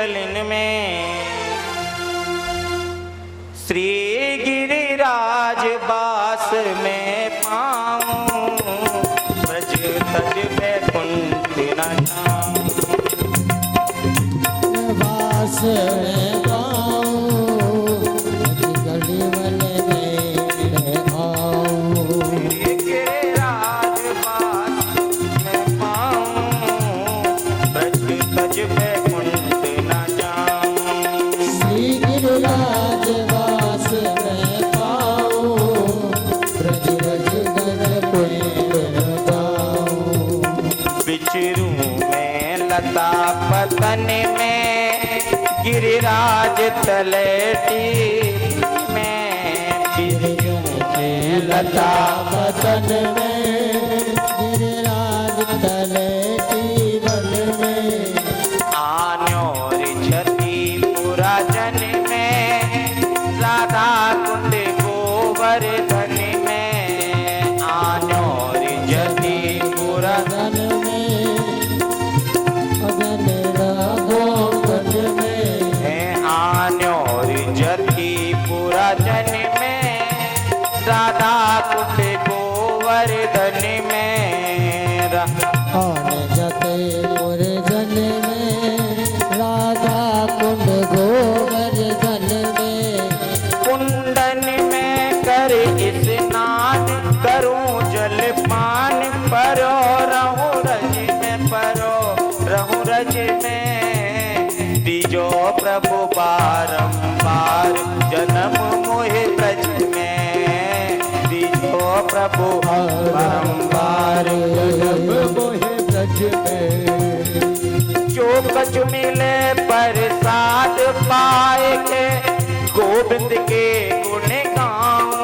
गलिन में श्री गिरिराज बास में पाऊं ब्रज तज बैकुंठ न जाऊं बास में पाऊं गलिवन में आऊं श्री गिरिराज बास में पाऊं ब्रज तज बैकुंठ न जाऊं श्री गिरिराज बास में पाऊं ब्रज रज गण पुण्य गाऊं बिचरू में लता पतन में गिरिराज तलेटी में बिचरू में लता वतन में गिरिराज तलेटी वन में आन्योर छती पूरा जन में राधा कुंड गोवर्धन में आन्योर छती पूरा धन में अगन राघोगन में है आन्योर जति पूरा जन में राधा कुंड गोवर्धन में आन जते पुर जन में राधा कुंड गोवर्धन में कुंडन में कर स्नान करूं जलपान परो रहूं रज में परो रहूं रज में तीजो प्रभु बारंबार जन्म मोहे ब्रज में तीजो प्रभु बारंबार जब मोहे ब्रज में जो कछ मिले प्रसाद पाए के गोविंद के गुण गाऊं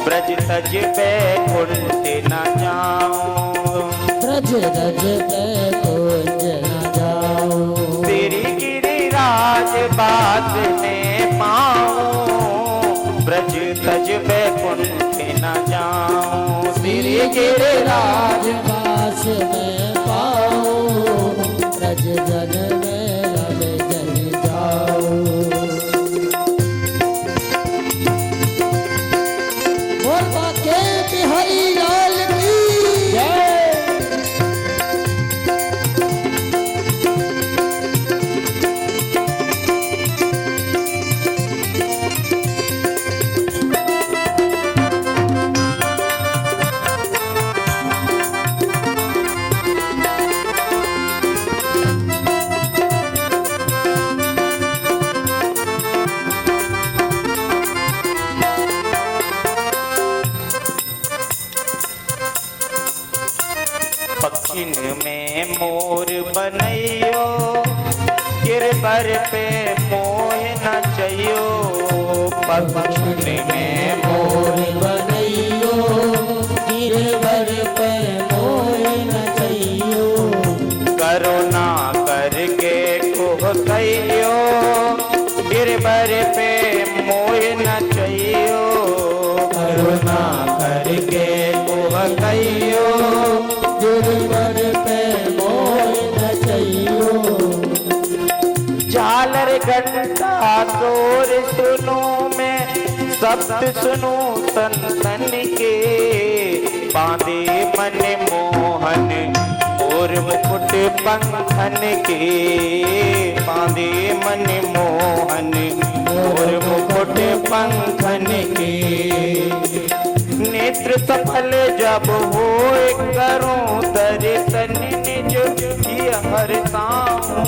ब्रज तज बैकुंठ न जाऊं ब्रज रज कुंज न जाऊं तेरी गिरिराज बात में पाऊं ब्रज तज बैकुंठ न जाऊं तेरी गिरिराज बास में पाऊं ब्रज जन में रल जल जाऊं बोल बाके बिहारी लाल की जय पक्षिन में मोर बनैयो गिरबर पे मोह न चाहियो पक्षिन में मोर बनैयो गिरवर पर मोह न चाहियो करुणा करके कोह कहियो गिरबर पे मोह न चाहियो करुणा करके कोह कहियो गिरवर पे मोह न चाहियो झालर घंटा तोर सुनो मैं शब्द सुनो संतन के बांधे मन मोहन और मुकुट पंखन के बांधे मन मोहन और मुकुट पंखन के नेत्र सफल जब हो करूं दर्शन निज हरताऊं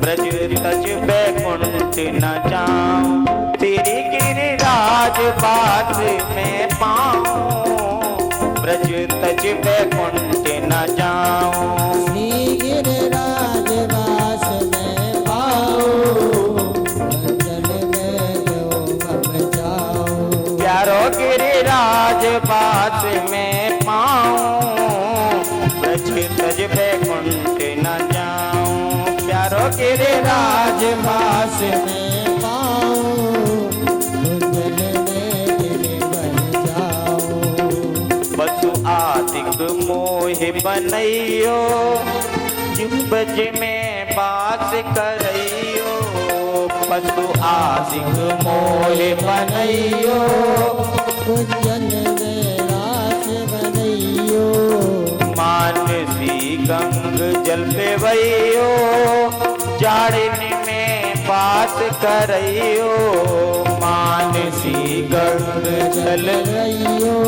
ब्रज तज बैकुंठ न जाऊं तेरी गिरिराज बास में पाऊं ब्रज तज बैकुंठ न जाऊं श्री गिरिराज बास में पाऊं जल में जो अब जाऊं प्यारो गिरिराज बास में पाऊं ब्रज तज बैकुंठ न जाऊं प्यारो गिरिराज बास में पाऊं जल में दिल बन जाऊं बसु आदिक मोह बनैयो जिब्बज में बास बास करइयो पशु आशिक मोहे बनइयो उज्जैन में रास बनइयो मानसी गंग जल पे वइयो जाड़न में बास करइयो मानसी गंग जल रइयो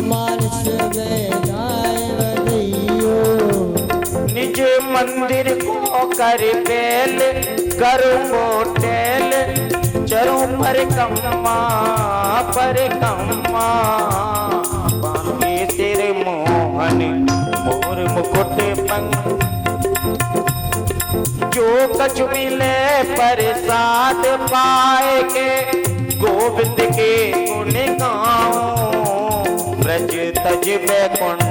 मानस में जाय बनइयो निज मंदिर को कर बेल करूं होटल चरूं परिक्रमा बांके सिर मोहन मोर मुकुट पंख जो कछ मिले प्रसाद पाए के गोविंद के गुण गाऊं ब्रज तज बैकुंठ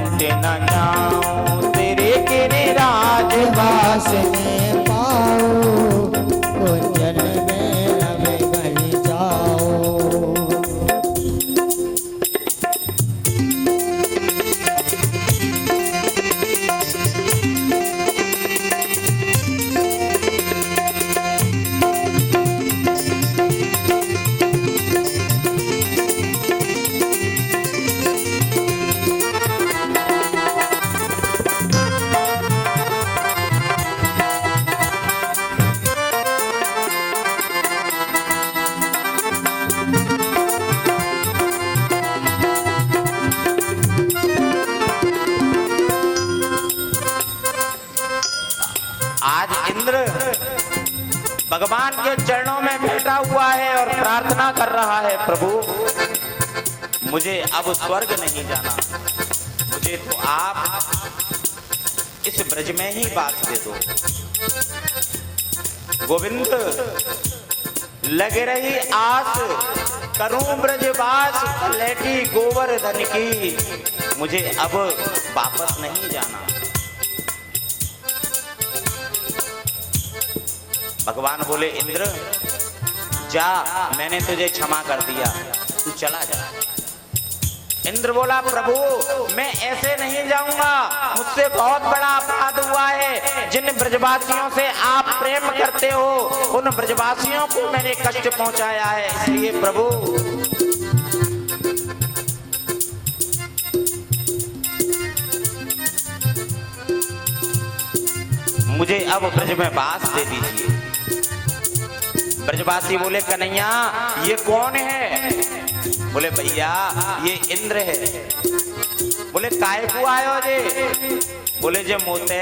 न जाऊं तेरे गिरिराज बास में पाऊं उज्जैन में रवे बन जाऊं आज इंद्र भगवान के चरणों में बैठा हुआ है और प्रार्थना कर रहा है प्रभु मुझे अब स्वर्ग नहीं जाना मुझे तो आप इस ब्रज में ही बास दे दो गोविंद लग रही आस करूं ब्रजवास लेटी गोवर्धन की मुझे अब वापस नहीं जाना भगवान बोले इंद्र जा मैंने तुझे क्षमा कर दिया तू चला जा इंद्र बोला प्रभु मैं ऐसे नहीं जाऊंगा मुझसे बहुत बड़ा अपराध हुआ है जिन ब्रजवासियों से आप प्रेम करते हो उन ब्रजवासियों को मैंने कष्ट पहुंचाया है इसलिए प्रभु मुझे अब ब्रज में बास दे दीजिए ब्रजवासी बोले कन्हैया ये कौन है बोले भैया ये इंद्र है बोले काहे को आयो जे बोले जे मोते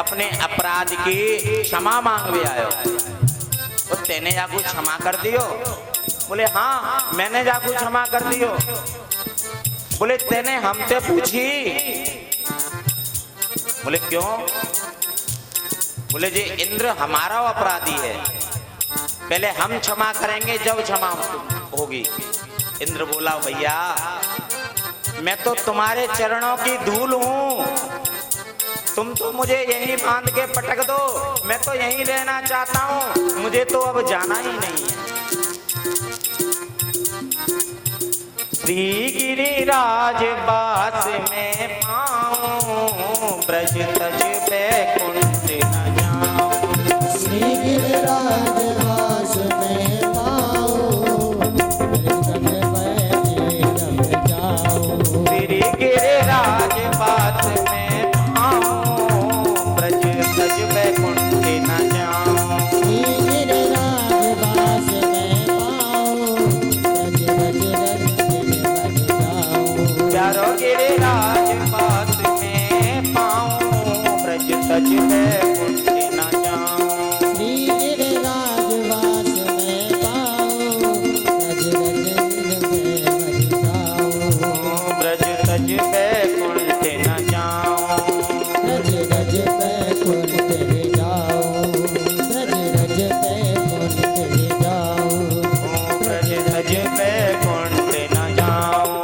अपने अपराध की क्षमा मांगवे आयो तो तेने जाकू क्षमा कर दियो बोले हाँ मैंने जाकू क्षमा कर दियो बोले तेने हमसे पूछी बोले क्यों बोले जे इंद्र हमारा अपराधी है पहले हम क्षमा करेंगे जब क्षमा होगी इंद्र बोला भैया मैं तो तुम्हारे चरणों की धूल हूं तुम तो मुझे यहीं बांध के पटक दो मैं तो यहीं रहना चाहता हूं मुझे तो अब जाना ही नहीं है श्री गिरिराज बास में पाऊं ब्रज तज बैकुंठ न जाऊं श्री गिरिराज बास में पाऊं ब्रज तज बैकुंठ जाऊं श्री गिरिराज बास में पाऊं ब्रज तज बैकुंठ न जाऊं श्री गिरिराज बास में पाऊं ब्रज तज जाऊं चारों गिरिराज बास में पाऊं ब्रज तज बैकुंठ न जाऊं श्री गिरिराज बास में पाऊं ब्रज तज बैकुंठ जाऊं ब्रज तज बैकुंठ न जाऊं ब्रज बैकुंठ जाऊं ब्रज तज बैकुंठ न जाऊं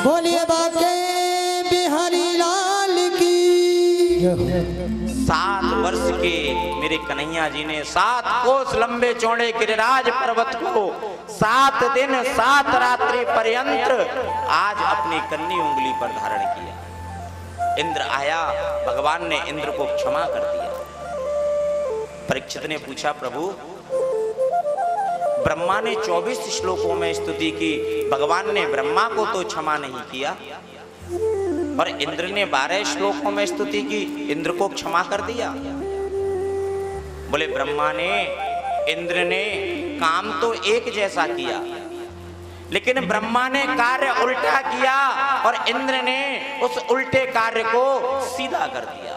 बोलिए बाके बिहारी लाल की 7 वर्ष के मेरे कन्हैया जी ने 7 कोस लंबे चौड़े गिरिराज पर्वत को 7 दिन 7 रात्रि पर्यंत आज अपनी कन्नी उंगली पर धारण किया इंद्र आया भगवान ने इंद्र को क्षमा कर दिया परीक्षित ने पूछा, प्रभु ब्रह्मा ने 24 श्लोकों में स्तुति की, भगवान ने ब्रह्मा को तो क्षमा नहीं किया, और इंद्र ने 12 श्लोकों में स्तुति की, इंद्र को क्षमा कर दिया। बोले ब्रह्मा ने, इंद्र ने काम तो एक जैसा किया, लेकिन ब्रह्मा ने कार्य उल्टा किया और इंद्र ने उस उल्टे कार्य को सीधा कर दिया।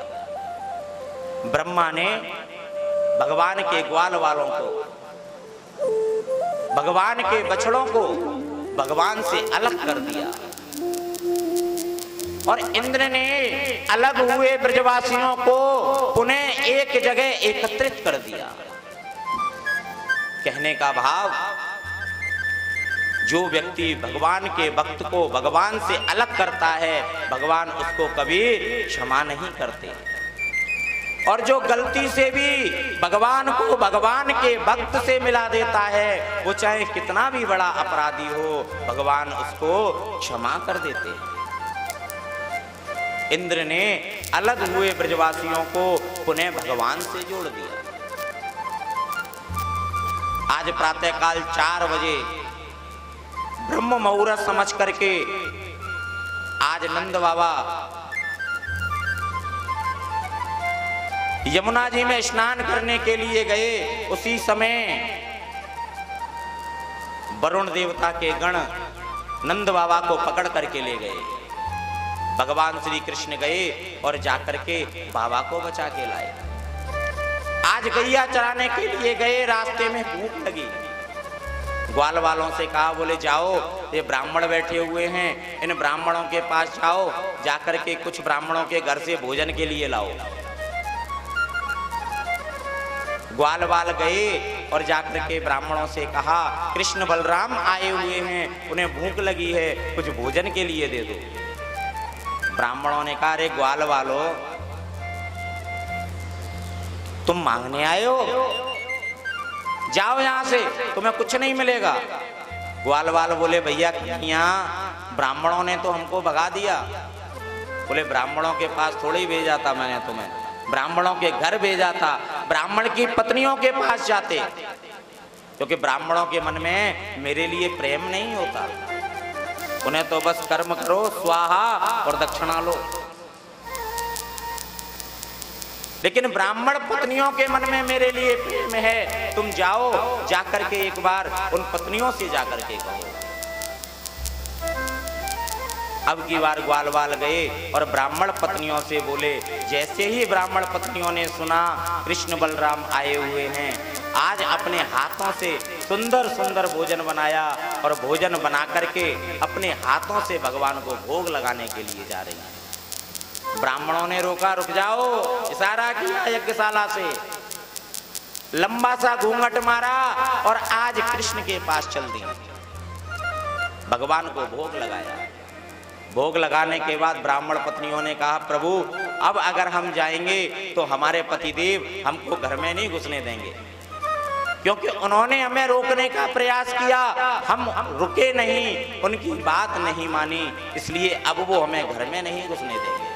ब्रह्मा ने भगवान के ग्वाल वालों को, भगवान के बछड़ों को भगवान से अलग कर दिया, और इंद्र ने अलग हुए ब्रजवासियों को पुनः एक जगह एकत्रित कर दिया। कहने का भाव, जो व्यक्ति भगवान के भक्त को भगवान से अलग करता है, भगवान उसको कभी क्षमा नहीं करते, और जो गलती से भी भगवान को भगवान के भक्त से मिला देता है, वो चाहे कितना भी बड़ा अपराधी हो, भगवान उसको क्षमा कर देते हैं। इंद्र ने अलग हुए ब्रजवासियों को पुनः भगवान से जोड़ दिया। आज प्रातःकाल 4 बजे ब्रह्म मुहूर्त समझ करके आज नंद बाबा यमुना जी में स्नान करने के लिए गए। उसी समय वरुण देवता के गण नंद बाबा को पकड़ करके ले गए। भगवान श्री कृष्ण गए और जाकर के बाबा को बचा के लाए। आज गैया चराने के लिए गए, रास्ते में भूख लगी, ग्वाल वालों से कहा, बोले जाओ, ये ब्राह्मण बैठे हुए हैं, इन ब्राह्मणों के पास जाओ, जाकर के कुछ ब्राह्मणों के घर से भोजन के लिए लाओ। ग्वाल वाल गए और जाकर के ब्राह्मणों से कहा, कृष्ण बलराम आए हुए हैं, उन्हें भूख लगी है, कुछ भोजन के लिए दे दो। ब्राह्मणों ने कहा, अरे ग्वाल वालो, तुम मांगने आए हो, जाओ यहां से, तुम्हें कुछ नहीं मिलेगा। ग्वाल वाल बोले, भैया यहाँ ब्राह्मणों ने तो हमको भगा दिया। बोले ब्राह्मणों के पास थोड़ी ही भेजा था मैंने तुम्हें, ब्राह्मणों के घर भेजा था, ब्राह्मण की पत्नियों के पास जाते, क्योंकि ब्राह्मणों के मन में मेरे लिए प्रेम नहीं होता, उन्हें तो बस कर्म करो, स्वाहा, और दक्षिणा लो। लेकिन ब्राह्मण पत्नियों के मन में मेरे लिए प्रेम है, तुम जाओ, जाकर के एक बार उन पत्नियों से जाकर के कहो। अब की बार ग्वाल वाल गए और ब्राह्मण पत्नियों से बोले। जैसे ही ब्राह्मण पत्नियों ने सुना कृष्ण बलराम आए हुए हैं, आज अपने हाथों से सुंदर सुंदर भोजन बनाया और भोजन बना करके अपने हाथों से भगवान को भोग लगाने के लिए जा रही हैं। ब्राह्मणों ने रोका, रुक जाओ, इशारा किया यज्ञशाला से, लंबा सा घूंघट मारा और आज कृष्ण के पास चल दी, भगवान को भोग लगाया। भोग लगाने के बाद ब्राह्मण पत्नियों ने कहा, प्रभु अब अगर हम जाएंगे तो हमारे पतिदेव हमको घर में नहीं घुसने देंगे, क्योंकि उन्होंने हमें रोकने का प्रयास किया, हम रुके नहीं, उनकी बात नहीं मानी, इसलिए अब वो हमें घर में नहीं घुसने देंगे।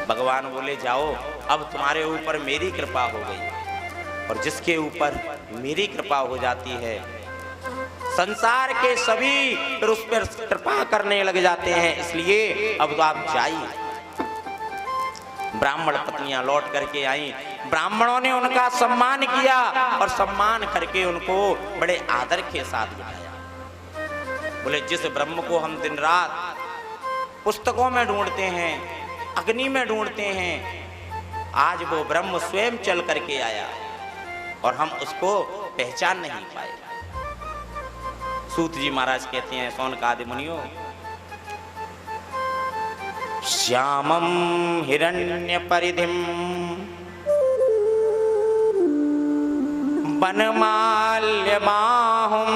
भगवान बोले, जाओ, अब तुम्हारे ऊपर मेरी कृपा हो गई, और जिसके ऊपर मेरी कृपा हो जाती है, संसार के सभी फिर उस पर कृपा करने लग जाते हैं, इसलिए अब तो आप जाइए। ब्राह्मण पत्नियां लौट करके आई, ब्राह्मणों ने उनका सम्मान किया और सम्मान करके उनको बड़े आदर के साथ बिठाया। बोले, जिस ब्रह्म को हम दिन रात पुस्तकों में ढूंढते हैं, अग्नि में ढूंढते हैं, आज वो ब्रह्म स्वयं चल करके आया और हम उसको पहचान नहीं पाए। सूत जी महाराज कहते हैं, सौनकादि मुनियों, श्यामं हिरण्य परिधिम वनमाल्य बाहुं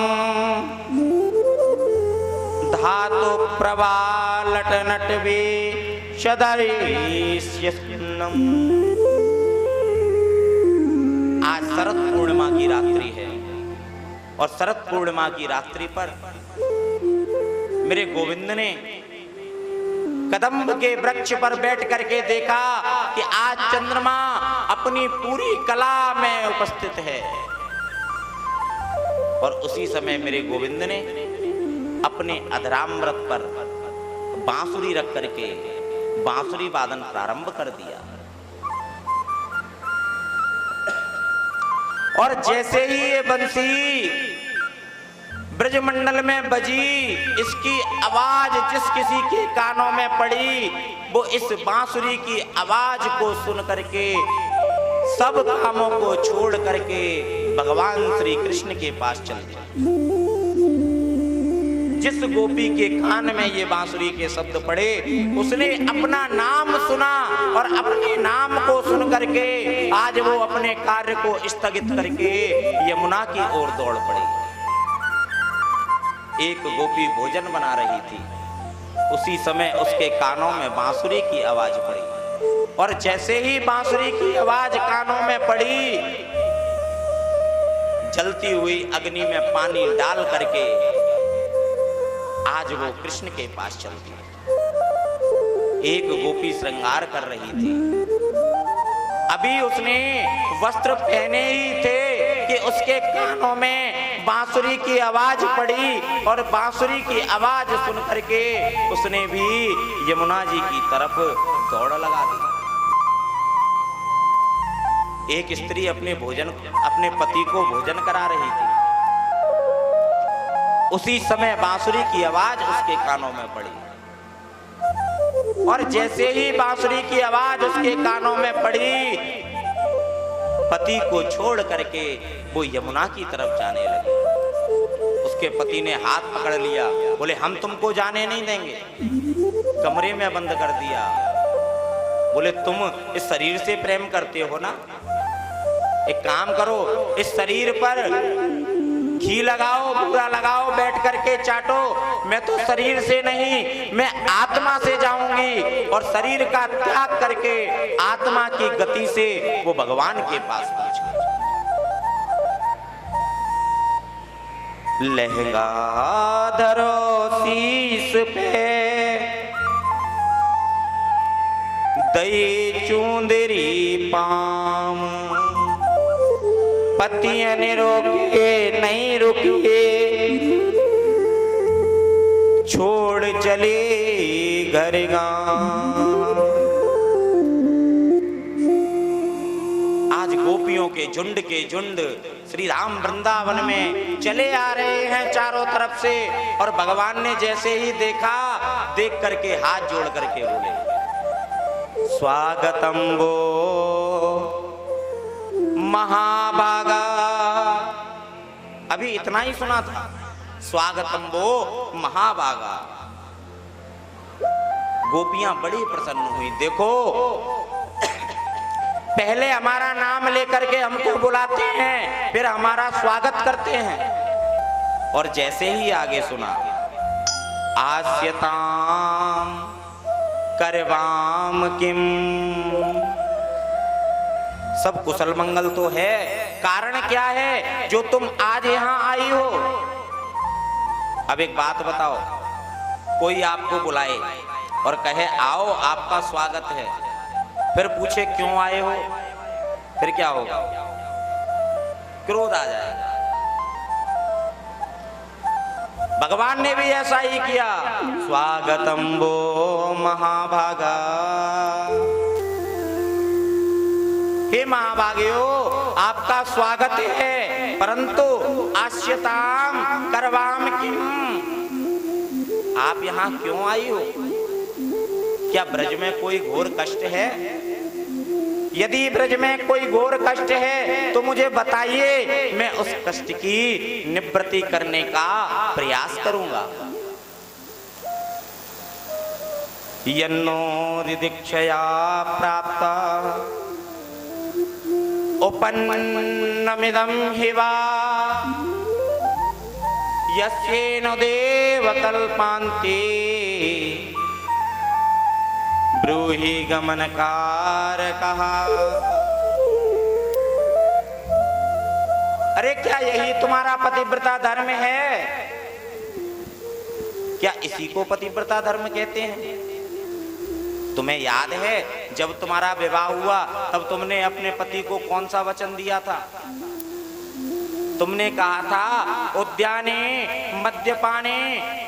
धातु प्रवालट नटवे शदरीष्यन्नम। आज शरद पूर्णिमा की रात्रि है और शरद पूर्णिमा की रात्रि पर मेरे गोविंद ने कदम्ब के वृक्ष पर बैठ करके देखा कि आज चंद्रमा अपनी पूरी कला में उपस्थित है। और उसी समय मेरे गोविंद ने अपने अधरामृत पर बांसुरी रख करके बांसुरी वादन प्रारंभ कर दिया। और जैसे ही ये बंसी ब्रजमंडल में बजी, इसकी आवाज जिस किसी के कानों में पड़ी, वो इस बांसुरी की आवाज को सुन करके सब कामों को छोड़ करके भगवान श्री कृष्ण के पास चल गए। जिस गोपी के कान में ये बांसुरी के शब्द पड़े, उसने अपना नाम सुना और अपने नाम को सुन करके आज वो अपने कार्य को स्थगित करके यमुना की ओर दौड़ पड़ी। एक गोपी भोजन बना रही थी, उसी समय उसके कानों में बांसुरी की आवाज पड़ी। और जैसे ही बांसुरी की आवाज कानों में पड़ी, जलती हुई अग्नि में पानी डाल करके आज वो कृष्ण के पास चल गई। एक गोपी श्रृंगार कर रही थी, अभी उसने वस्त्र पहने ही थे कि उसके कानों में बांसुरी की आवाज पड़ी। और बांसुरी की आवाज सुन करके उसने भी यमुना जी की तरफ दौड़ लगा दी। एक स्त्री अपने पति को भोजन करा रही थी, उसी समय बांसुरी की आवाज उसके कानों में पड़ी। और जैसे ही बांसुरी की आवाज उसके कानों में पड़ी, पति को छोड़ करके वो यमुना की तरफ जाने लगी। उसके पति ने हाथ पकड़ लिया, बोले हम तुमको जाने नहीं देंगे, कमरे में बंद कर दिया। बोले तुम इस शरीर से प्रेम करते हो ना, एक काम करो, इस शरीर पर घी लगाओ, बुरा लगाओ, बैठ करके चाटो। मैं तो शरीर से नहीं, मैं आत्मा से जाऊंगी और शरीर का त्याग करके आत्मा की गति से वो भगवान के पास पहुंच गई। लहंगा धरो शीश पे, दई चुंदरी पाम, पतियन रोके नहीं रुके, छोड़ चले घर गांव। आज गोपियों के झुंड श्री राम वृंदावन में चले आ रहे हैं चारों तरफ से। और भगवान ने जैसे ही देखा, देख करके हाथ जोड़ करके बोले स्वागतम वो महाभागा। अभी इतना ही सुना था, स्वागतम वो महाभागा। गोपियां बड़ी प्रसन्न हुई। देखो, पहले हमारा नाम लेकर के हमको बुलाते हैं, फिर हमारा स्वागत करते हैं। और जैसे ही आगे सुना, आस्यताम करवाम किम, सब कुशल मंगल तो है, कारण क्या है जो तुम आज यहां आई हो? अब एक बात बताओ, कोई आपको बुलाए और कहे आओ आपका स्वागत है, फिर पूछे क्यों आए हो, फिर क्या होगा? क्रोध आ जाएगा। भगवान ने भी ऐसा ही किया, स्वागतम वो महाभागा। हे महाभागियो, आपका स्वागत है, परंतु आस्यताम करवाम किम, आप यहाँ क्यों आई हो? क्या ब्रज में कोई घोर कष्ट है? यदि ब्रज में कोई घोर कष्ट है तो मुझे बताइए, मैं उस कष्ट की निवृत्ति करने का प्रयास करूंगा। यन्नो दीक्षया प्राप्ता उपन्नमिदं हिवा, यस्येन देवकल्पान्ते ब्रूहि गमनकारकः। अरे क्या यही तुम्हारा पतिव्रता धर्म है? क्या इसी को पतिव्रता धर्म कहते हैं? तुम्हें याद है जब तुम्हारा विवाह हुआ तब तुमने अपने पति को कौन सा वचन दिया था? तुमने कहा था उद्याने मद्यपाने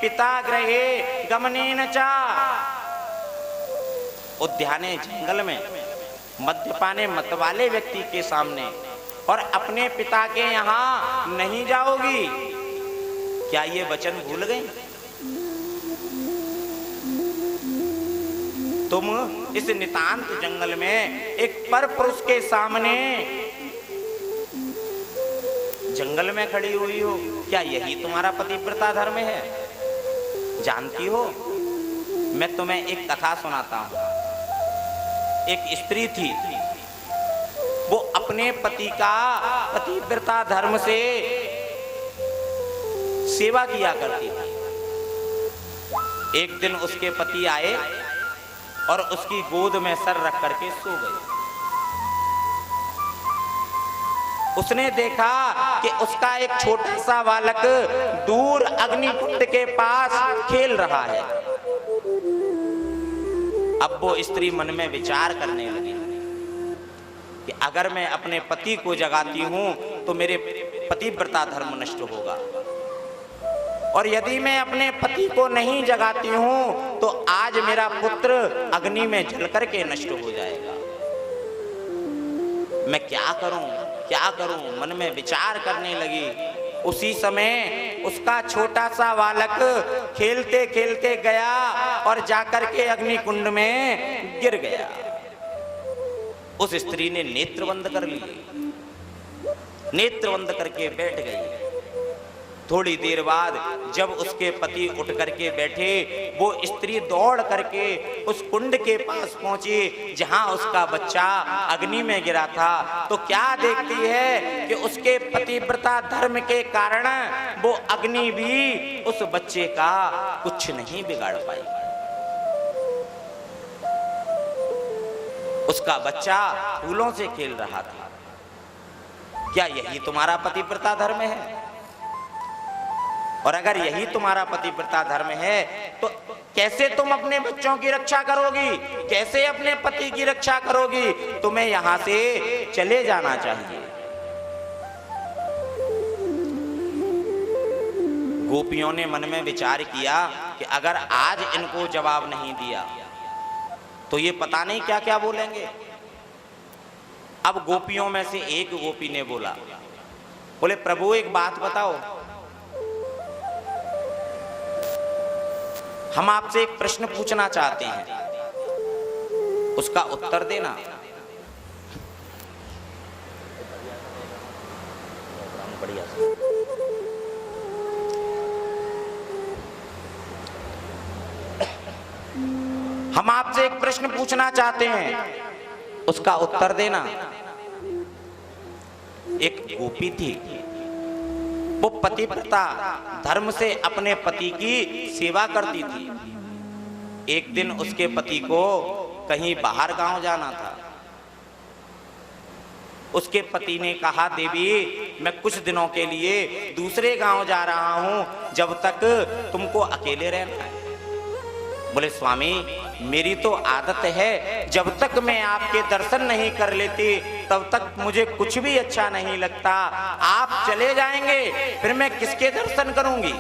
पिता गृहे गमनेन चा। उद्याने जंगल में, मद्यपाने मत वाले व्यक्ति के सामने, और अपने पिता के यहां नहीं जाओगी। क्या ये वचन भूल गई? तुम इस नितांत जंगल में एक पर पुरुष के सामने जंगल में खड़ी हुई हो। क्या यही तुम्हारा पतिव्रता धर्म है? जानती हो, मैं तुम्हें एक कथा सुनाता हूं। एक स्त्री थी, वो अपने पति का पतिव्रता धर्म से सेवा किया करती थी। एक दिन उसके पति आए और उसकी गोद में सर रख करके सो गए। उसने देखा कि उसका एक छोटा सा बालक दूर अग्निकुंड के पास खेल रहा है। अब वो स्त्री मन में विचार करने लगी कि अगर मैं अपने पति को जगाती हूं तो मेरे पतिव्रता धर्म नष्ट होगा, और यदि मैं अपने पति को नहीं जगाती हूं तो आज मेरा पुत्र अग्नि में जल करके नष्ट हो जाएगा। मैं क्या करूं मन में विचार करने लगी। उसी समय उसका छोटा सा बालक खेलते खेलते गया और जाकर के अग्निकुंड में गिर गया। उस स्त्री ने नेत्र बंद कर लिए, नेत्र बंद करके बैठ गई। थोड़ी देर बाद जब उसके पति उठ करके बैठे, वो स्त्री दौड़ करके उस कुंड के पास पहुंची जहां उसका बच्चा अग्नि में गिरा था। तो क्या देखती है कि उसके पतिव्रता धर्म के कारण वो अग्नि भी उस बच्चे का कुछ नहीं बिगाड़ पाई। उसका बच्चा फूलों से खेल रहा था। क्या यही तुम्हारा पतिव्रता धर्म है? और अगर यही तुम्हारा पतिव्रता धर्म है तो कैसे तुम अपने बच्चों की रक्षा करोगी? कैसे अपने पति की रक्षा करोगी? तुम्हें यहां से चले जाना चाहिए। गोपियों ने मन में विचार किया कि अगर आज इनको जवाब नहीं दिया तो ये पता नहीं क्या क्या बोलेंगे। अब गोपियों में से एक गोपी ने बोला, बोले प्रभु एक बात बताओ, हम आपसे एक प्रश्न पूछना चाहते हैं, उसका उत्तर देना। बढ़िया। हम आपसे एक प्रश्न पूछना चाहते हैं, उसका उत्तर देना। एक गोपी थी, वो पतिव्रता धर्म से अपने पति की सेवा करती थी। एक दिन उसके पति को कहीं बाहर गांव जाना था। उसके पति ने कहा, देवी मैं कुछ दिनों के लिए दूसरे गांव जा रहा हूं, जब तक तुमको अकेले रहना है। बोले स्वामी मेरी तो आदत है, जब तक मैं आपके दर्शन नहीं कर लेती तब तक मुझे कुछ भी अच्छा नहीं लगता। आप चले जाएंगे फिर मैं किसके दर्शन करूंगी?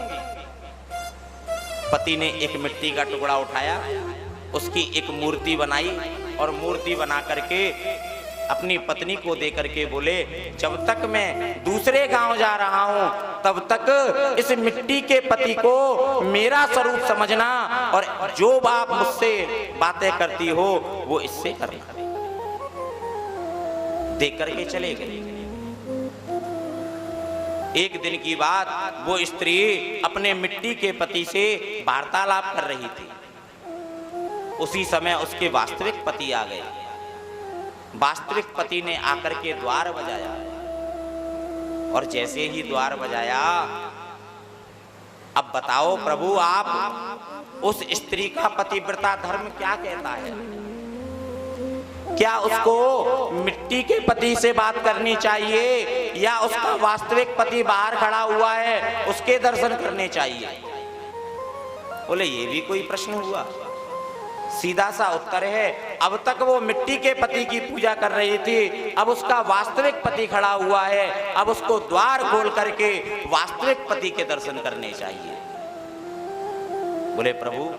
पति ने एक मिट्टी का टुकड़ा उठाया, उसकी एक मूर्ति बनाई और मूर्ति बना करके अपनी पत्नी को दे करके बोले, जब तक मैं दूसरे गांव जा रहा हूं तब तक इस मिट्टी के पति को मेरा स्वरूप समझना, और जो आप मुझसे बातें करती हो वो इससे करना। दे करके चले गए। एक दिन की बात, वो स्त्री अपने मिट्टी के पति से वार्तालाप कर रही थी। उसी समय उसके वास्तविक पति आ गए। वास्तविक पति ने आकर के द्वार बजाया, और जैसे ही द्वार बजाया, अब बताओ प्रभु आप उस स्त्री का पतिव्रता धर्म क्या कहता है? क्या उसको मिट्टी के पति से बात करनी चाहिए या उसका वास्तविक पति बाहर खड़ा हुआ है उसके दर्शन करने चाहिए? बोले ये भी कोई प्रश्न हुआ? सीधा सा उत्तर है। अब तक वो मिट्टी के पति की पूजा कर रही थी, अब उसका वास्तविक पति खड़ा हुआ है, अब उसको द्वार खोल करके वास्तविक पति के दर्शन करने चाहिए। बोले प्रभु,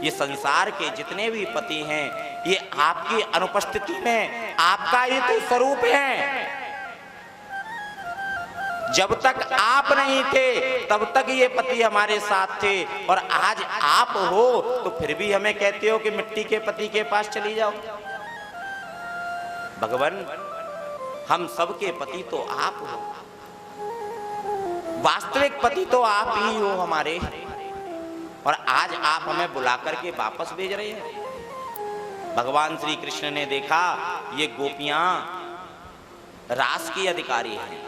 ये संसार के जितने भी पति हैं, ये आपकी अनुपस्थिति में आपका ही तो स्वरूप है। जब तक आप नहीं थे तब तक ये पति हमारे साथ थे, और आज आप हो तो फिर भी हमें कहते हो कि मिट्टी के पति के पास चली जाओ। भगवान, हम सबके पति तो आप हो, वास्तविक पति तो आप ही हो हमारे, और आज आप हमें बुला करके वापस भेज रहे हैं। भगवान श्री कृष्ण ने देखा ये गोपियां रास की अधिकारी हैं।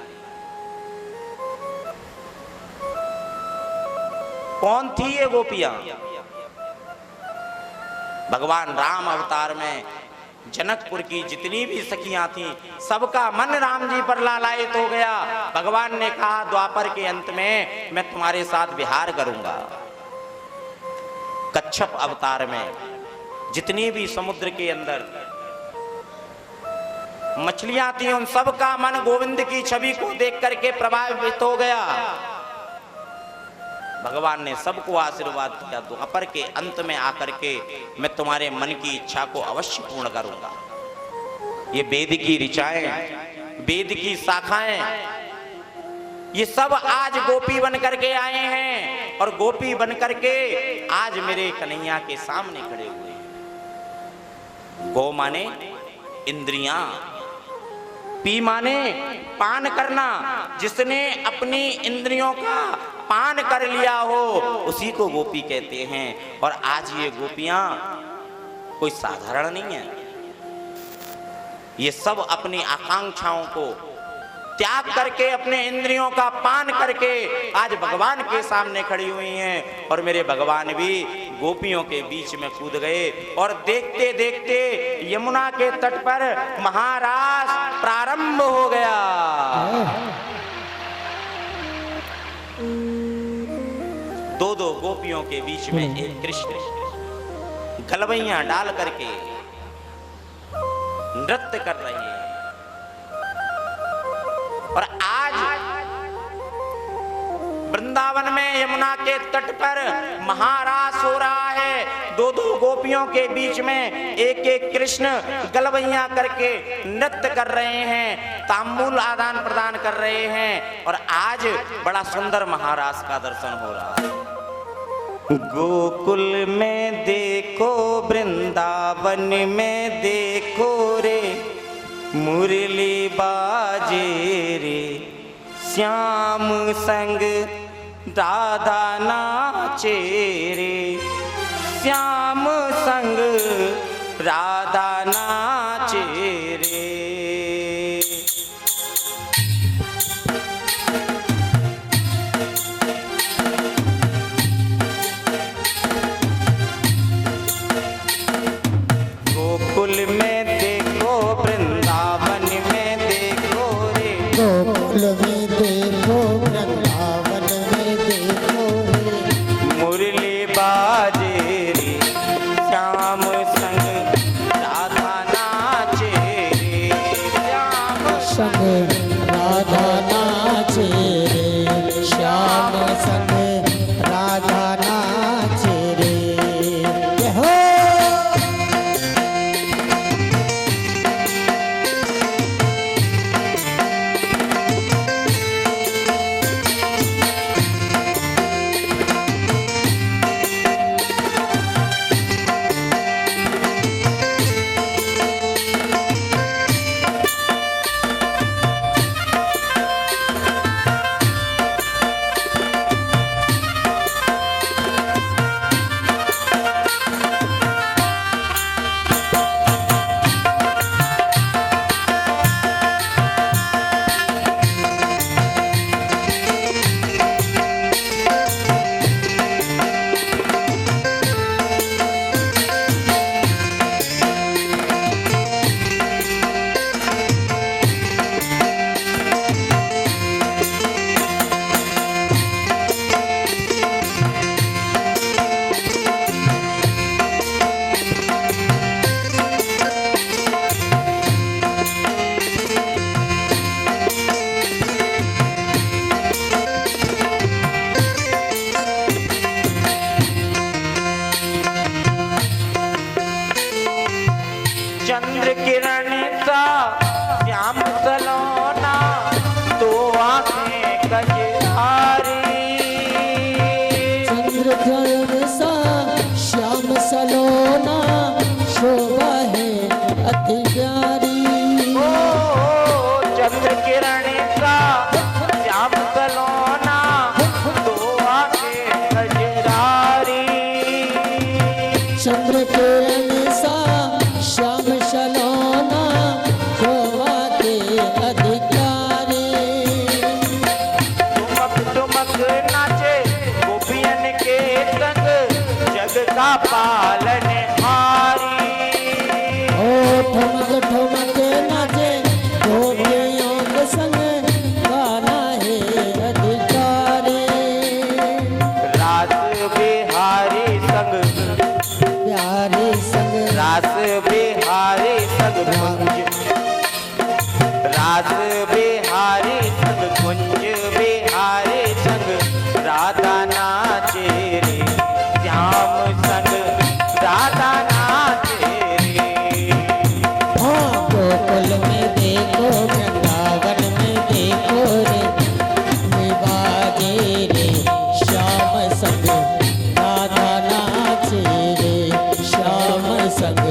कौन थी ये गोपियां? भगवान राम अवतार में जनकपुर की जितनी भी सखियां थीं, सबका मन राम जी पर लालायित हो गया। भगवान ने कहा द्वापर के अंत में मैं तुम्हारे साथ विहार करूंगा। कच्छप अवतार में जितनी भी समुद्र के अंदर मछलियां थी, उन सबका मन गोविंद की छवि को देख करके प्रभावित हो गया। भगवान ने सबको आशीर्वाद दिया, तो अपर के अंत में आकर के मैं तुम्हारे मन की इच्छा को अवश्य पूर्ण करूंगा। ये वेद की ऋचाएं, वेद की शाखाएं, ये सब आज गोपी बन करके आए हैं, और गोपी बन करके आज मेरे कन्हैया के सामने खड़े हुए हैं। गो माने इंद्रियां, पी माने पान करना। जिसने अपनी इंद्रियों का पान कर लिया हो उसी को गोपी कहते हैं। और आज ये गोपियां कोई साधारण नहीं है, ये सब अपनी आकांक्षाओं को त्याग करके, अपने इंद्रियों का पान करके आज भगवान के सामने खड़ी हुई हैं। और मेरे भगवान भी गोपियों के बीच में कूद गए, और देखते देखते यमुना के तट पर महारास प्रारंभ हो गया। दो दो गोपियों के बीच में एक कृष्ण गलवैयां डाल करके नृत्य कर रहे हैं। और आज वृंदावन में यमुना के तट पर महारास हो रहा है। दो दो गोपियों के बीच में एक एक कृष्ण गलवैयां करके नृत्य कर रहे हैं, तांबूल आदान प्रदान कर रहे हैं, और आज बड़ा सुंदर महारास का दर्शन हो रहा है। गोकुल में देखो, वृंदावन में देखो रे, मुरली बाजे रे, श्याम संग राधा नाचे रे, श्याम संग राधा नाचे रे। गोकुल में देखो, वृंदावन में देखो रे, गोकुल में देखो, वृंदावन में देखो रे, मुरली बाजे रे, श्याम संग राधा नाचे रे, श्याम संग राधा नाचे रे, श्याम संग राधा नाचे रे। जय हो। चंद्र किरण सा श्याम सलोना तो आंखें कजरारी। चंद्र किरण सा श्याम सलोना शोभा है अति प्यारी। ओ चंद्र किरण सा श्याम सलोना तो आंखें कजरारी। चंद्र किरण सा श्याम सलोना शोभा के अधिकारी। ठुमक ठुमक नाचे गोपियन के संग जग का पालन हारी। ओ ठुमक ठुमक नाचे गोपियों के संग गाना है अधिकारी। रास बिहारी संग प्यारी संग रास बिहारी संग कुंज रास बिहारी संग कुंज बिहारी संग राधा नाचे रे। श्याम संग राधा नाचे रे। हाँ गोकुल में देखो वृंदावन में देखो रे बाजे रे श्याम संग राधा नाचे रे। श्याम संग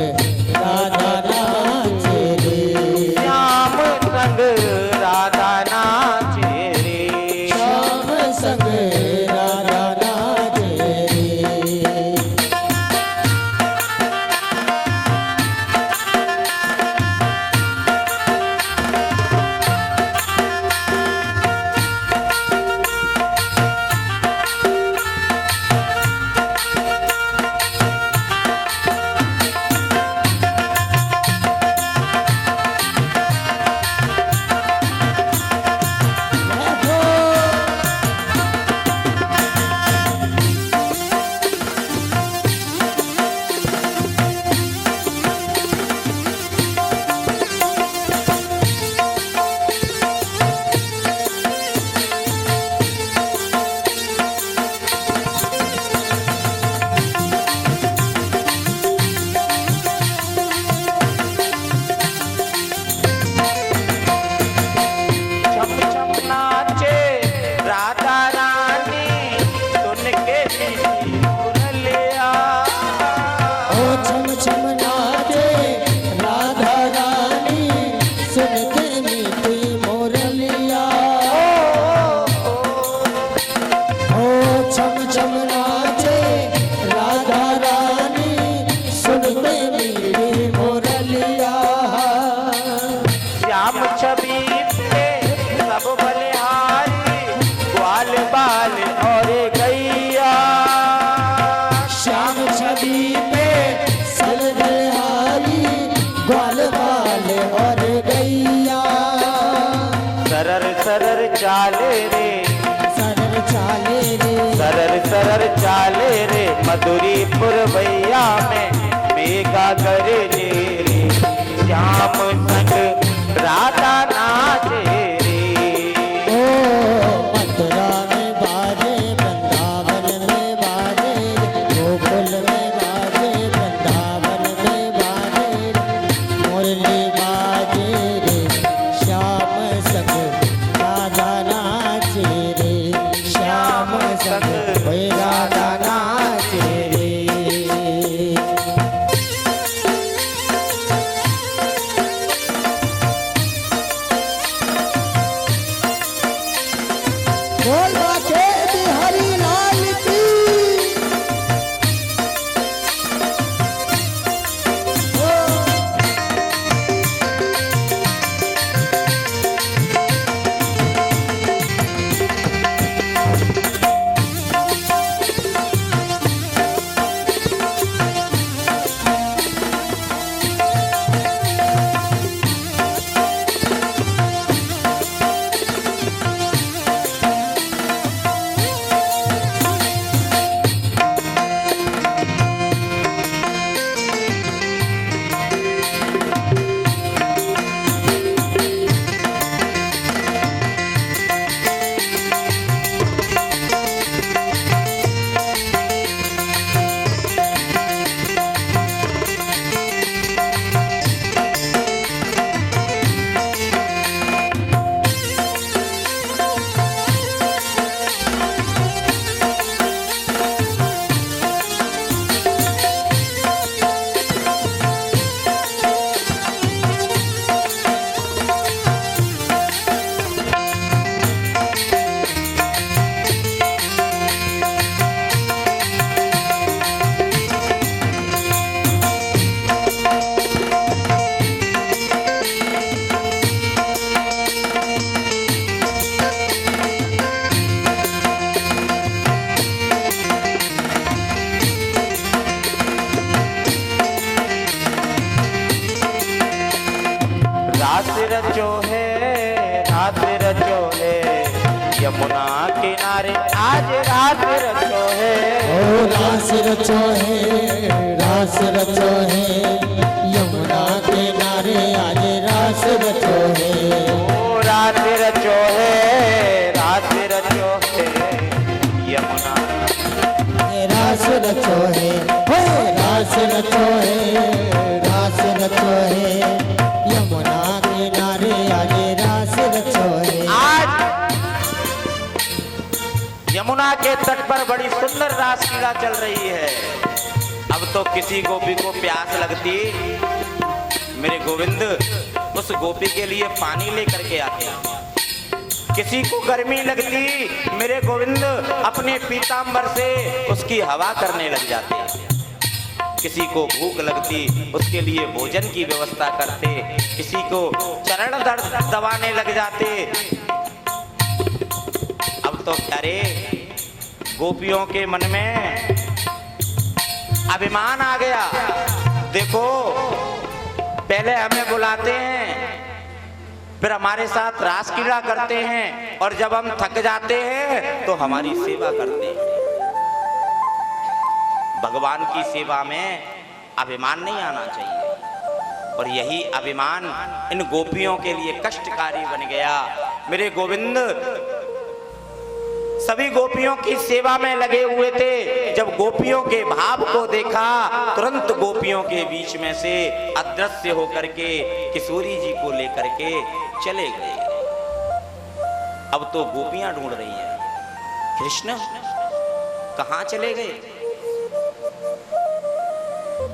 राधा नाचे रे। श्याम संग राधा नाचे रे। श्याम संग राधा नाचे रे। छम छम नाचे राधा रानी सुन के मीठी मुरलिया। ओ छम छम नाचे राधा रानी सुन के मीठी मुरलिया। ओ छम छम नाचे राधा रानी सुन के मीठी मुरलिया। श्याम छवि पे सब बलिहारी ग्वाल बाल और गैया। श्याम छवि पे सलबलहारी ग्वाल बाल और गैया। सरर सरर चाले रे सरर चाले रे सरर सरर चाले रे मधुरीपुर भैया में मेघा करे रे। श्याम संग राधा नाचे रे। ओ मथुरा में बाजे वृंदावन में बाजे गोकुल में बाजे वृंदावन में बाजे मुरली बाजे रे। श्याम संग राधा नाचे रे। श्याम संग वही राधा नाचे रे। रास रचो है, रास रचो है, यमुना किनारे आज रास रचो है। ओ रास रचो है, रास रचो है, यमुना किनारे आज रास रचो है। ओ रास रचो है, रास रचो है, यमुना रास रचो है, रास रचो है, रास रचो है, यमुना किनारे आज रास रचो है। आज यमुना के तट पर बड़ी सुंदर रासलीला चल रही है। अब तो किसी गोपी को प्यास लगती, मेरे गोविंद उस गोपी के लिए पानी लेकर के आते। किसी को गर्मी लगती, मेरे गोविंद अपने पीतांबर से उसकी हवा करने लग जाते। किसी को भूख लगती, उसके लिए भोजन की व्यवस्था करते। किसी को चरण दर्द दबाने लग जाते। अब तो अरे गोपियों के मन में अभिमान आ गया। देखो, पहले हमें बुलाते हैं, फिर हमारे साथ रासलीला करते हैं, और जब हम थक जाते हैं तो हमारी सेवा करते हैं। भगवान की सेवा में अभिमान नहीं आना चाहिए, और यही अभिमान इन गोपियों के लिए कष्टकारी बन गया। मेरे गोविंद सभी गोपियों की सेवा में लगे हुए थे। जब गोपियों के भाव को देखा, तुरंत गोपियों के बीच में से अदृश्य होकर के किशोरी जी को लेकर के चले गए। अब तो गोपियां ढूंढ रही हैं, कृष्ण कहां चले गए?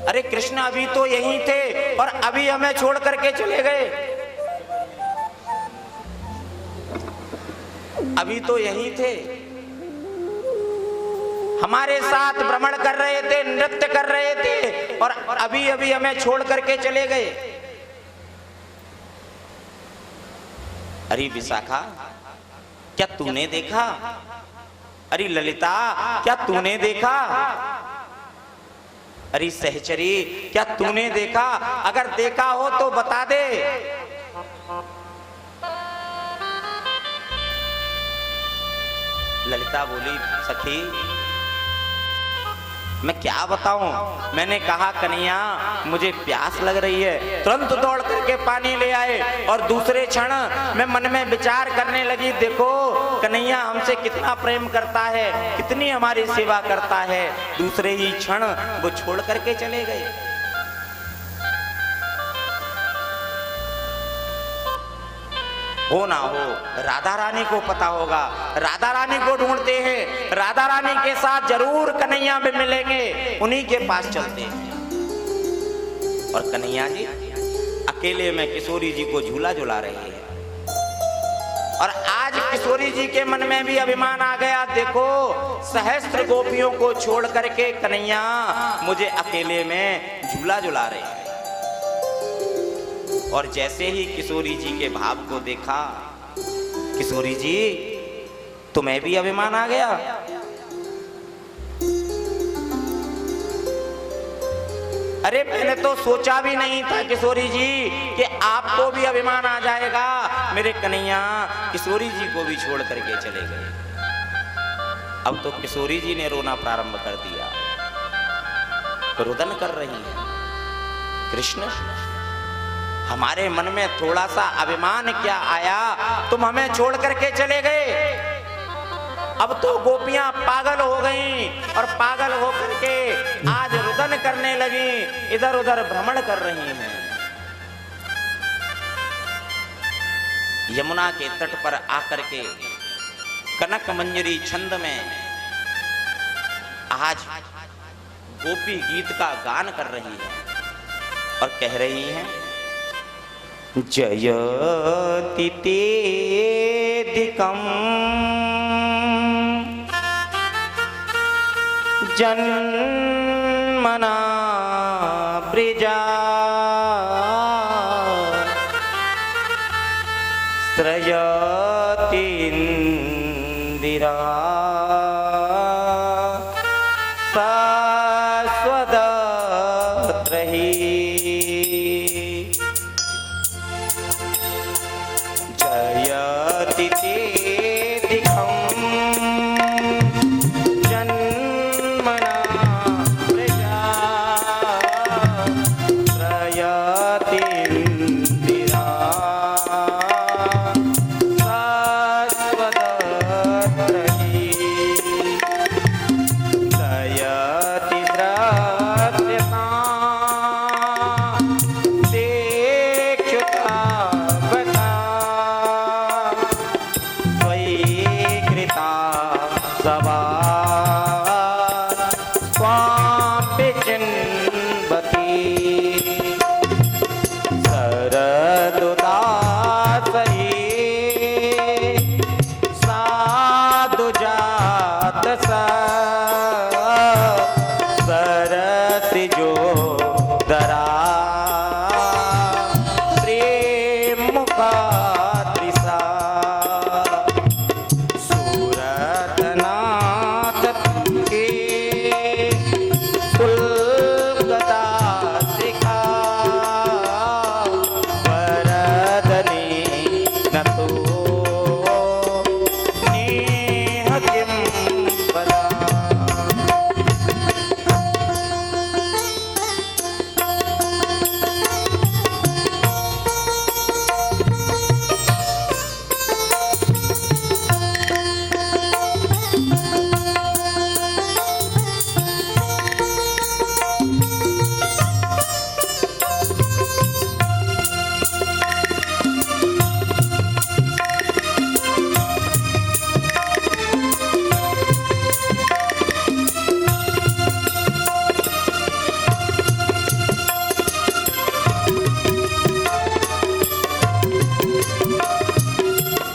अरे कृष्ण अभी तो यहीं थे और अभी हमें छोड़ करके चले गए। अभी तो यहीं थे, हमारे साथ भ्रमण कर रहे थे, नृत्य कर रहे थे, और अभी अभी हमें छोड़ करके चले गए। अरे विशाखा, क्या तूने देखा? अरे ललिता, क्या तूने देखा? अरे सहचरी, क्या तूने देखा? अगर देखा हो तो बता दे। ललिता बोली, सखी मैं क्या बताऊं? मैंने कहा कन्हैया मुझे प्यास लग रही है, तुरंत दौड़ करके पानी ले आए, और दूसरे क्षण मैं मन में विचार करने लगी, देखो कन्हैया हमसे कितना प्रेम करता है, कितनी हमारी सेवा करता है। दूसरे ही क्षण वो छोड़ करके चले गए। हो ना हो, राधा रानी को पता होगा, राधा रानी को ढूंढते हैं, राधा रानी के साथ जरूर कन्हैया में मिलेंगे, उन्हीं के पास चलते हैं। और कन्हैया जी अकेले में किशोरी जी को झूला झुला रही है, और आज किशोरी जी के मन में भी अभिमान आ गया। देखो, सहस्त्र गोपियों को छोड़ करके कन्हैया मुझे अकेले में झूला झुला रहे हैं। और जैसे ही किशोरी जी के भाव को देखा, किशोरी जी तुम्हें भी अभिमान आ गया? अरे मैंने तो सोचा भी नहीं था किशोरी जी कि आपको भी अभिमान आ जाएगा। मेरे कन्हैया किशोरी जी को भी छोड़ करके चले गए। अब तो किशोरी जी ने रोना प्रारंभ कर दिया, रुदन कर रही है। कृष्ण, हमारे मन में थोड़ा सा अभिमान क्या आया, तुम हमें छोड़ करके चले गए। अब तो गोपियां पागल हो गईं, और पागल होकर के आज रुदन करने लगी, इधर उधर भ्रमण कर रही हैं। यमुना के तट पर आकर के कनक मंजरी छंद में आज गोपी गीत का गान कर रही है, और कह रही हैं, जयति तेदिकं जन्मना प्रजा श्रयति इंदिरा शाश्वतत्रही। पतितेदिकं जन्मना प्रजा त्रयतीन्द्रिया शाश्वतत्रयी दयति द्रव्यता देक्षुता बता त्वयि कृता सभा स्वापि चिन्वती शरदुदासये साधुजात सरसिजो दरा प्रेम मुखाद्रिसा सूरतनाथ के सुलगता शिखा वरदने न तो नेह किं वदा।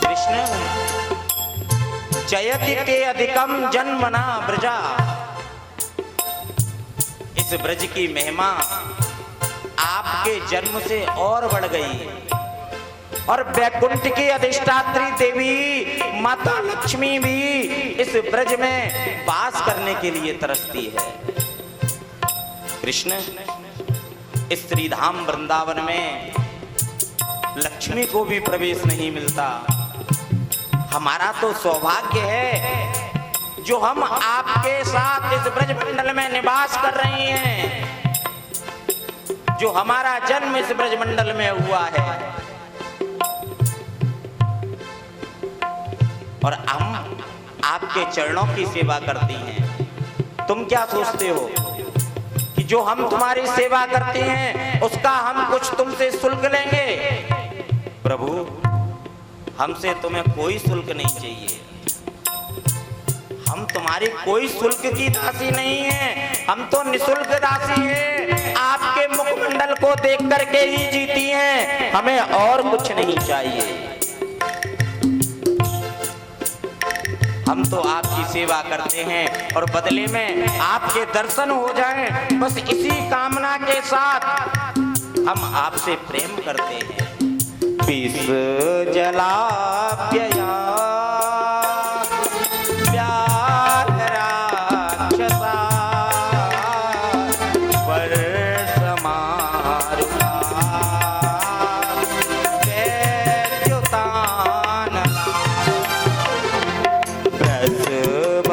कृष्ण जयति ते अधिकम जन्मना ब्रजा। इस ब्रज की महिमा आपके जन्म से और बढ़ गई और वैकुंठ की अधिष्ठात्री देवी माता लक्ष्मी भी इस ब्रज में वास करने के लिए तरसती है। कृष्ण इस श्रीधाम वृंदावन में लक्ष्मी को भी प्रवेश नहीं मिलता। हमारा तो सौभाग्य है जो हम आपके साथ इस ब्रज मंडल में निवास कर रही हैं, जो हमारा जन्म इस ब्रज मंडल में हुआ है और हम आपके चरणों की सेवा करती हैं। तुम क्या सोचते हो कि जो हम तुम्हारी सेवा करते हैं उसका हम कुछ तुमसे शुल्क लेंगे? प्रभु हमसे तुम्हें कोई शुल्क नहीं चाहिए। हम तुम्हारी कोई शुल्क की दासी नहीं है, हम तो निशुल्क दासी हैं। आपके मुखमंडल को देख करके ही जीती हैं, हमें और कुछ नहीं चाहिए। हम तो आपकी सेवा करते हैं और बदले में आपके दर्शन हो जाएं, बस इसी कामना के साथ हम आपसे प्रेम करते हैं। विष जलाप्यया व्याघ राक्षसा वर्षमारुता दैत्युतानला प्रसभयात्मजा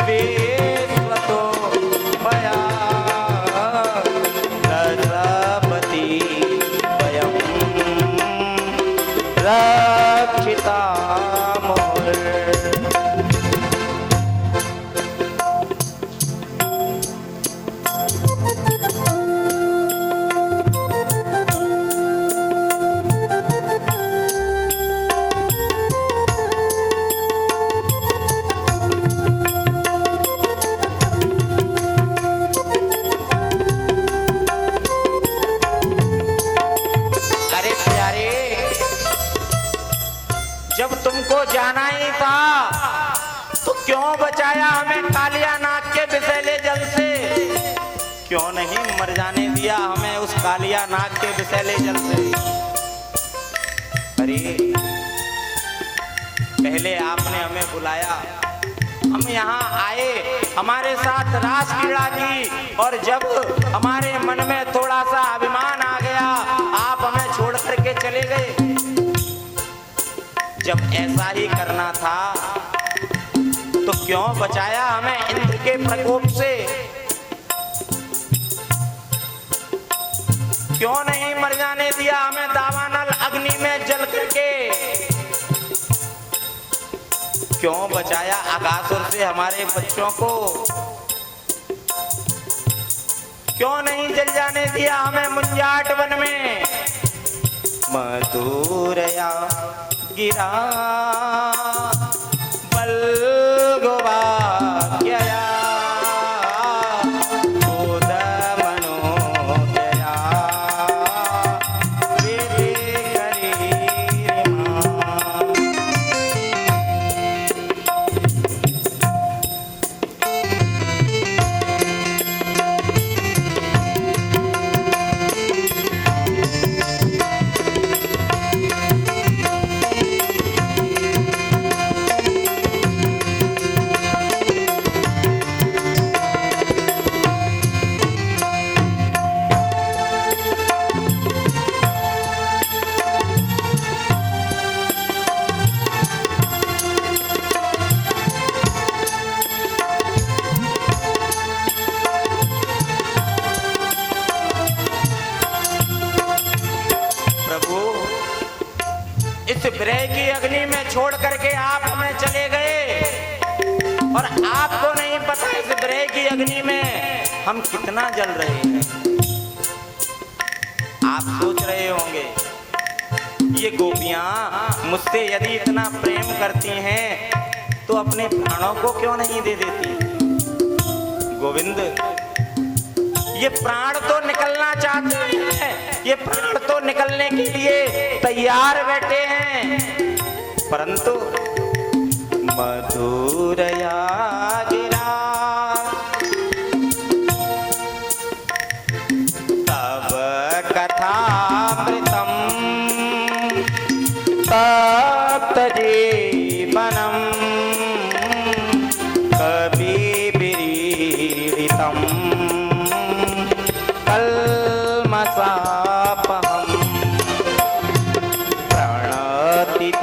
विश्वतो भया दशपति वयं रक्षिता मोर। अरे प्यारे, जब तुमको जाना ही था तो क्यों बचाया हमें कालिया नाग के विषैले जल से? क्यों नहीं मर जाने दिया हमें उस कालिया नाग के विषैले जल से? अरे पहले आपने हमें बुलाया, हम यहाँ आए, हमारे साथ रास क्रीड़ा की, और जब हमारे मन में थोड़ा सा अभिमान आ गया, आप हमें छोड़ करके चले जब ऐसा ही करना था तो क्यों बचाया हमें इंद्र के प्रकोप से? क्यों नहीं मर जाने दिया हमें दावानल अग्नि में जल करके? क्यों बचाया अगासुर से हमारे बच्चों को? क्यों नहीं जल जाने दिया हमें मुंजाट वन में? मधुरया गिरा बल्गुवाक्यया उदमनोदया वेदे करीरिमा। इस विरह की अग्नि में छोड़ करके आप हमें चले गए और आपको नहीं पता इस विरह की अग्नि में हम कितना जल रहे हैं। आप सोच रहे होंगे ये गोपियां मुझसे यदि इतना प्रेम करती हैं तो अपने प्राणों को क्यों नहीं दे देती? गोविंद, ये प्राण तो निकलना चाहते हैं, ये प्राण तो निकलने के लिए तैयार बैठे हैं, परंतु मधुरया गिरा तब कथामृतम तप्त जीवनम कवि विरीडितम कल्मषापहम् प्रणतिदेहिना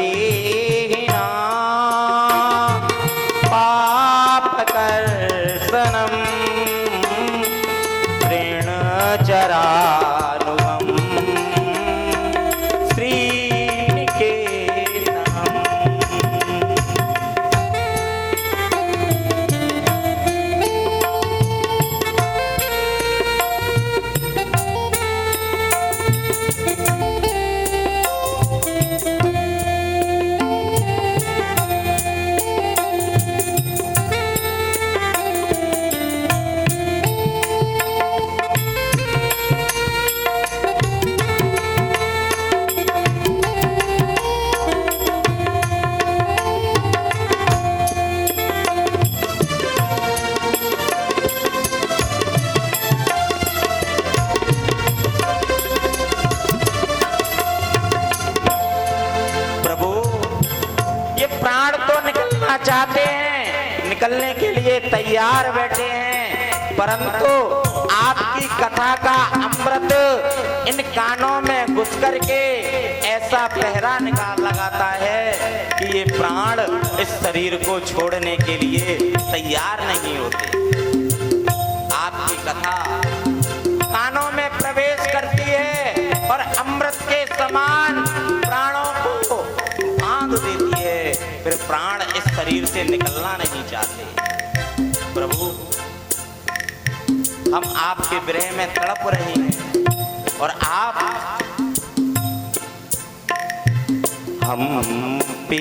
पापकर्षणम् ऋणचरानुगम् श्रीनिकेतनम्। चाहते हैं, निकलने के लिए तैयार बैठे हैं, परंतु आपकी कथा का अमृत इन कानों में घुस करके ऐसा पहरा निकाल लगाता है कि ये प्राण इस शरीर को छोड़ने के लिए तैयार नहीं होते। आपकी कथा कानों में प्रवेश करती है और अमृत के समान प्राणों को बांध देती है, फिर प्राण इस शरीर से निकलना नहीं चाहते। प्रभु, हम आपके विरह में तड़प रहे हैं और आप हम